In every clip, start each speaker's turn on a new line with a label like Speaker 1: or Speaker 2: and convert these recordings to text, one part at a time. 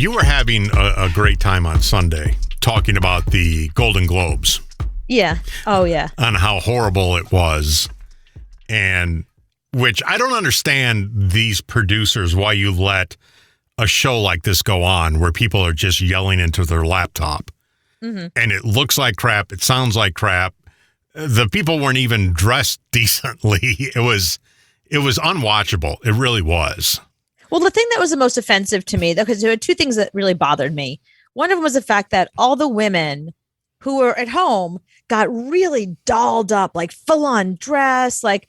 Speaker 1: You were having a great time on Sunday talking about the Golden Globes.
Speaker 2: Yeah. Oh, yeah.
Speaker 1: On how horrible it was. And which I don't understand these producers, why you let a show like this go on where people are just yelling into their laptop. Mm-hmm. And it looks like crap. It sounds like crap. The people weren't even dressed decently. It was unwatchable. It really was.
Speaker 2: Well, the thing that was the most offensive to me, because there were two things that really bothered me. One of them was the fact that all the women who were at home got really dolled up, like full on dress. Like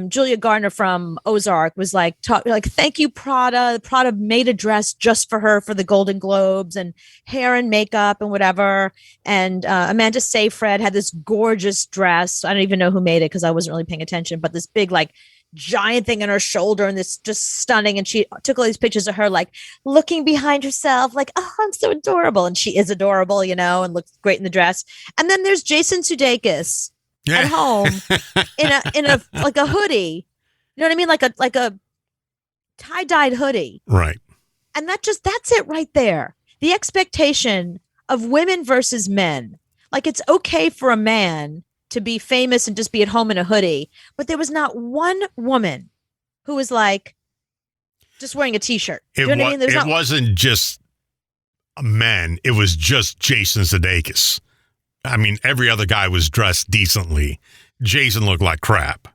Speaker 2: Julia Gardner from Ozark was like, thank you, Prada. Prada made a dress just for her for the Golden Globes, and hair and makeup and whatever. And Amanda Seyfried had this gorgeous dress. I don't even know who made it because I wasn't really paying attention, but this big, like, giant thing on her shoulder, and this just stunning. And she took all these pictures of her like looking behind herself, like, oh, I'm so adorable. And she is adorable, and looks great in the dress. And then there's Jason Sudeikis at home in a like a hoodie. You know what I mean? Like a tie-dyed hoodie.
Speaker 1: Right.
Speaker 2: And that's it right there. The expectation of women versus men. Like, it's okay for a man to be famous and just be at home in a hoodie. But there was not one woman who was like just wearing a t-shirt. You know what I mean?
Speaker 1: It wasn't just men. It was just Jason Sudeikis. I mean, every other guy was dressed decently. Jason looked like crap.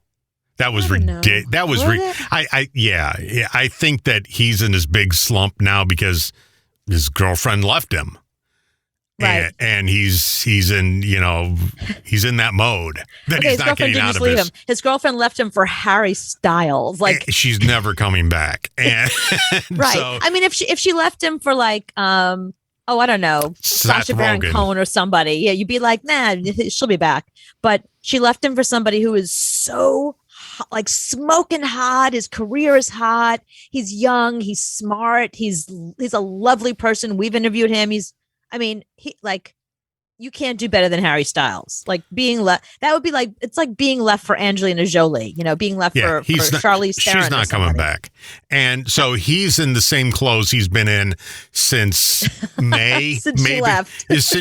Speaker 1: That was ridiculous. That was I think that he's in this big slump now because his girlfriend left him.
Speaker 2: Right.
Speaker 1: And he's in that mode that he's not getting out of his.
Speaker 2: His girlfriend left him for Harry Styles. Like,
Speaker 1: she's never coming back. And
Speaker 2: right.
Speaker 1: So,
Speaker 2: I mean, if she left him for like, I don't know, Sacha Baron Cohen or somebody, yeah, you'd be like, nah, she'll be back. But she left him for somebody who is so hot, like smoking hot. His career is hot. He's young. He's smart. He's a lovely person. We've interviewed him. You can't do better than Harry Styles. Like, being left, that would be like, it's like being left for Angelina Jolie, being left for Charlize Theron.
Speaker 1: She's not coming back. And so he's in the same clothes he's been in since May. Since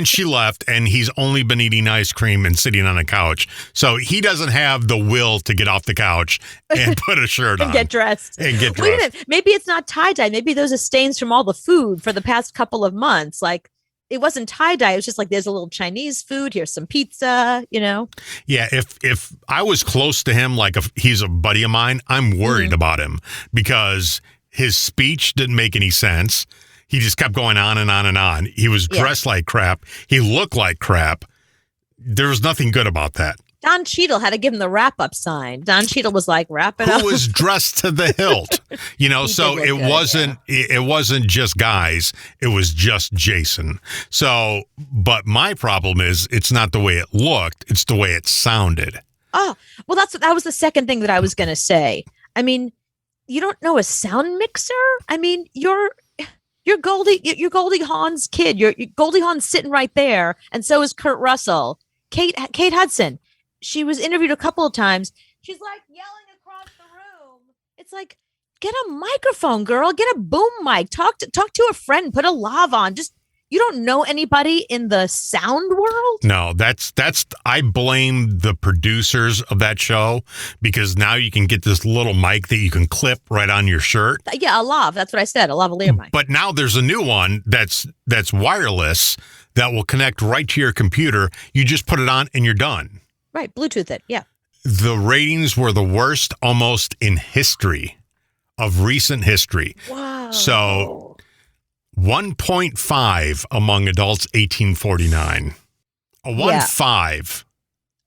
Speaker 1: she left. And he's only been eating ice cream and sitting on a couch. So he doesn't have the will to get off the couch and put a shirt on.
Speaker 2: And get dressed.
Speaker 1: Wait a
Speaker 2: minute. Maybe it's not tie-dye. Maybe those are stains from all the food for the past couple of months. Like, it wasn't tie-dye. It was just like, there's a little Chinese food. Here's some pizza,
Speaker 1: Yeah, if I was close to him, like if he's a buddy of mine, I'm worried about him because his speech didn't make any sense. He just kept going on and on and on. He was dressed like crap. He looked like crap. There was nothing good about that.
Speaker 2: Don Cheadle had to give him the wrap-up sign. Don Cheadle was like, wrap it up.
Speaker 1: Who was dressed to the hilt. So it wasn't just guys. It was just Jason. So, but my problem is it's not the way it looked. It's the way it sounded. Oh,
Speaker 2: well, that was the second thing that I was going to say. I mean, you don't know a sound mixer? I mean, you're Goldie Hawn's kid. You're Goldie Hawn's sitting right there. And so is Kurt Russell. Kate Hudson. She was interviewed a couple of times. She's like yelling across the room. It's like, get a microphone, girl. Get a boom mic. Talk to a friend. Put a lav on. Just, you don't know anybody in the sound world?
Speaker 1: No, that's I blame the producers of that show because now you can get this little mic that you can clip right on your shirt.
Speaker 2: Yeah, a lav. That's what I said. A lavalier mic.
Speaker 1: But now there's a new one that's wireless that will connect right to your computer. You just put it on and you're done.
Speaker 2: Right, Bluetooth it, yeah.
Speaker 1: The ratings were the worst almost in history, of recent history.
Speaker 2: Wow.
Speaker 1: So 1.5 among adults 1849. A 1.5.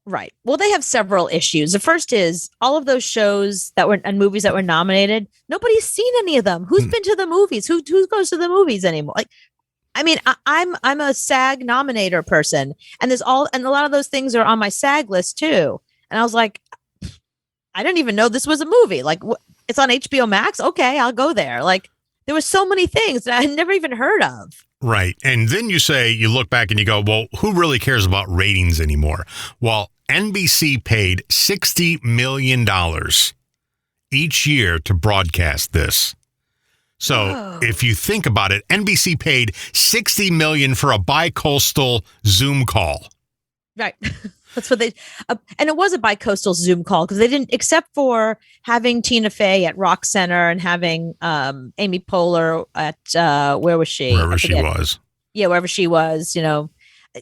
Speaker 2: Right. Well, they have several issues. The first is all of those shows and movies that were nominated, nobody's seen any of them. Who's been to the movies? Who goes to the movies anymore? Like, I mean, I'm a SAG nominator person, and a lot of those things are on my SAG list too. And I was like, I didn't even know this was a movie. Like, it's on HBO Max. Okay, I'll go there. Like, there were so many things that I had never even heard of.
Speaker 1: Right. And then you look back and you go, well, who really cares about ratings anymore? Well, NBC paid $60 million each year to broadcast this. So
Speaker 2: Whoa.
Speaker 1: if you think about it, NBC paid $60 million for a bi-coastal Zoom call.
Speaker 2: Right. That's what they, and it was a bi-coastal Zoom call because they didn't, except for having Tina Fey at Rock Center and having Amy Poehler at, where was she?
Speaker 1: Wherever she was.
Speaker 2: Yeah, wherever she was,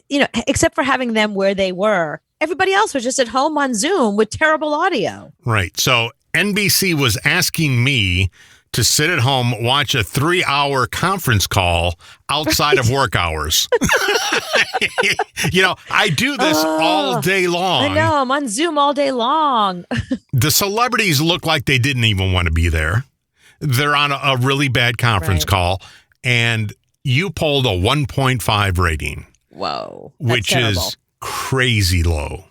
Speaker 2: except for having them where they were. Everybody else was just at home on Zoom with terrible audio.
Speaker 1: Right. So NBC was asking me to sit at home, watch a 3-hour conference call outside of work hours. I do this all day long.
Speaker 2: I know. I'm on Zoom all day long.
Speaker 1: The celebrities look like they didn't even want to be there. They're on a really bad conference call, and you polled a 1.5 rating.
Speaker 2: Whoa.
Speaker 1: Which is crazy low.